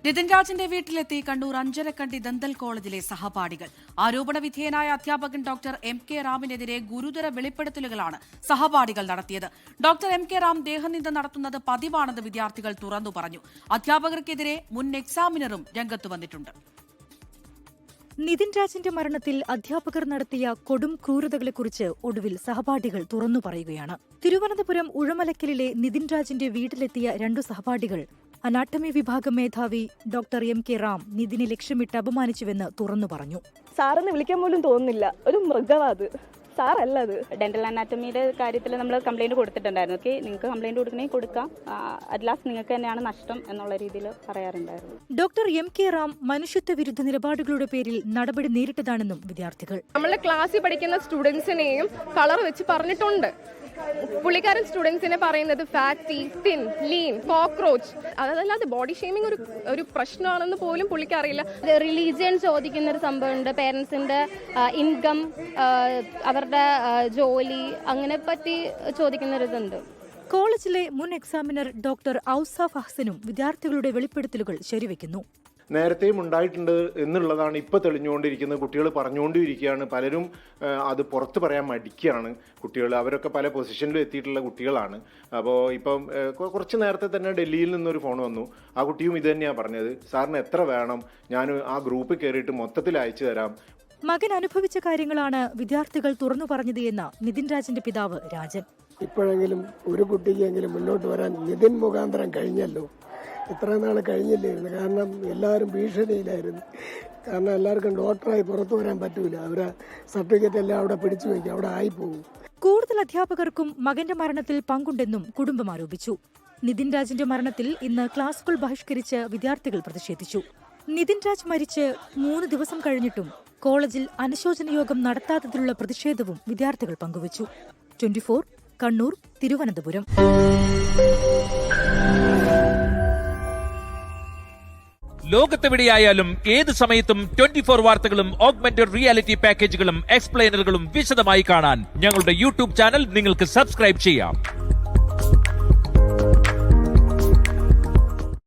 നിതിൻ രാജിന്റെ വീട്ടിലെത്തി കണ്ണൂർ അഞ്ചരക്കണ്ടി ദന്തൽ കോളേജിലെ സഹപാഠികൾ. ആരോപണ വിധേയനായ അധ്യാപകൻ ഡോക്ടർ എം.കെ. റാമിനെതിരെ ഗുരുതര വെളിപ്പെടുത്തലുകളാണ് സഹപാഠികൾ നടത്തിയത്. Doctor MK. റാം ദേഹനിന്ദ നടത്തുന്നത് പതിവാണെന്ന് വിദ്യാർത്ഥികൾ തുറന്നു പറഞ്ഞു. അധ്യാപകർക്കെതിരെ മുൻ എക്സാമിനറും രംഗത്ത് വന്നിട്ടുണ്ട്. നിതിൻ രാജിന്റെ മരണത്തിൽ അധ്യാപകർ നടത്തിയ കൊടും ക്രൂരതകളെക്കുറിച്ച് ഒടുവിൽ സഹപാഠികൾ തുറന്നു പറയുകയാണ്. തിരുവനന്തപുരം ഉഴമലക്കലിലെ നിതിൻ രാജിന്റെ വീട്ടിലെത്തിയ രണ്ടു സഹപാഠികൾ അനാട്ടമി വിഭാഗം മേധാവി ഡോക്ടർ എം.കെ. റാം നിതിനെ ലക്ഷ്യമിട്ട് അപമാനിച്ചുവെന്ന് തുറന്നു പറഞ്ഞു. സാറെന്ന് വിളിക്കാൻ പോലും തോന്നുന്നില്ല, ഒരു മൃഗവാത്. സാറല്ല അത്. ഡെന്റൽ അനാറ്റമിയുടെ കാര്യത്തിൽ നമ്മൾ കംപ്ലൈന്റ് കൊടുത്തിട്ടുണ്ടായിരുന്നു. നിങ്ങൾക്ക് കംപ്ലൈന്റ് കൊടുക്കണമെങ്കിൽ കൊടുക്കാം, അറ്റ് ലാസ്റ്റ് നിങ്ങൾക്ക് തന്നെയാണ് നഷ്ടം എന്നുള്ള രീതിയിൽ പറയാറുണ്ടായിരുന്നു. Doctor MK. റാം മനുഷ്യത്വ വിരുദ്ധ നിലപാടുകളുടെ പേരിൽ നടപടി നേരിട്ടതാണെന്നും വിദ്യാർത്ഥികൾ. നമ്മളുടെ ക്ലാസ്സിൽ പഠിക്കുന്ന സ്റ്റുഡൻസിനെയും കളർ വെച്ച് പറഞ്ഞിട്ടുണ്ട്. പുള്ളിക്കാരൻ സ്റ്റുഡൻസിനെ പറയുന്നത് ഫാറ്റി, തിൻ, ലീൻ, കോക്രോച്ച്, അതല്ലാതെ ബോഡി ഷേമിംഗ് ഒരു പ്രശ്നമാണെന്ന് പോലും പുള്ളിക്ക് അറിയില്ല. റിലീജിയൻ ചോദിക്കുന്ന ഒരു സംഭവമുണ്ട്, പേരൻസിന്റെ ഇൻകം, അവരുടെ ജോലി, അങ്ങനെ പറ്റി ചോദിക്കുന്ന ഒരു ഇതുണ്ട്. കോളേജിലെ മുൻ എക്സാമിനർ ഡോക്ടർ ഔസാഫ് ഹസനും വിദ്യാർത്ഥികളുടെ വെളിപ്പെടുത്തലുകൾ ശരിവെക്കുന്നു. നേരത്തെയും ഉണ്ടായിട്ടുണ്ട് എന്നുള്ളതാണ് ഇപ്പോൾ തെളിഞ്ഞുകൊണ്ടിരിക്കുന്നത്. കുട്ടികൾ പറഞ്ഞുകൊണ്ടിരിക്കുകയാണ്. പലരും അത് പുറത്ത് പറയാൻ മടിക്കുകയാണ്. കുട്ടികൾ അവരൊക്കെ പല പൊസിഷനിലും എത്തിയിട്ടുള്ള കുട്ടികളാണ്. അപ്പോൾ ഇപ്പം കുറച്ച് നേരത്തെ തന്നെ ഡൽഹിയിൽ നിന്നൊരു ഫോൺ വന്നു. ആ കുട്ടിയും ഇത് തന്നെയാണ് പറഞ്ഞത്, സാറിന് എത്ര വേണം, ഞാൻ ആ ഗ്രൂപ്പിൽ കയറിയിട്ട് മൊത്തത്തിൽ അയച്ചു തരാം. മകൻ അനുഭവിച്ച കാര്യങ്ങളാണ് വിദ്യാർത്ഥികൾ തുറന്നു പറഞ്ഞത് എന്ന നിതിൻ രാജിന്റെ പിതാവ് രാജൻ. ഇപ്പോഴെങ്കിലും ഒരു കുട്ടിക്കെങ്കിലും മുന്നോട്ട് വരാൻ നിതിൻ മുഖാന്തരം കഴിഞ്ഞല്ലോ. ഇത്ര നാൾ കഴിഞ്ഞില്ലായിരുന്നു. കാരണം എല്ലാവരും ഭീഷണിയിലായിരുന്നു. കാരണം എല്ലാവർക്കും ഡോക്ടറായി പുറത്തു വരാൻ പറ്റൂല. അവരെ സർട്ടിഫിക്കറ്റ് എല്ലാം അവിടെ പിടിച്ചു വയ്ക്കും, അവിടെ ആയിപ്പോകും. കൂടുതൽ അധ്യാപകർക്കും മകന്റെ മരണത്തിൽ പങ്കുണ്ടെന്നും കുടുംബം ആരോപിച്ചു. നിതിൻ രാജിന്റെ മരണത്തിൽ ഇന്ന് ക്ലാസുകൾ ബഹിഷ്കരിച്ച് വിദ്യാർത്ഥികൾ പ്രതിഷേധിച്ചു. നിതിൻ രാജ് മരിച്ച് 3 ദിവസം കഴിഞ്ഞിട്ടും കോളേജിൽ അനുശോചന യോഗം നടത്താത്തതിലുള്ള പ്രതിഷേധവും വിദ്യാർത്ഥികൾ പങ്കുവച്ചു. 24 കണ്ണൂർ, തിരുവനന്തപുരം. ലോകത്തെവിടെയായാലും ഏത് സമയത്തും 24 വാർത്തകളും ഓഗ്മെന്റഡ് റിയാലിറ്റി പാക്കേജുകളും എക്സ്പ്ലെയിനറുകളും വിശദമായി കാണാൻ ഞങ്ങളുടെ യൂട്യൂബ് ചാനൽ നിങ്ങൾക്ക് സബ്സ്ക്രൈബ് ചെയ്യാം.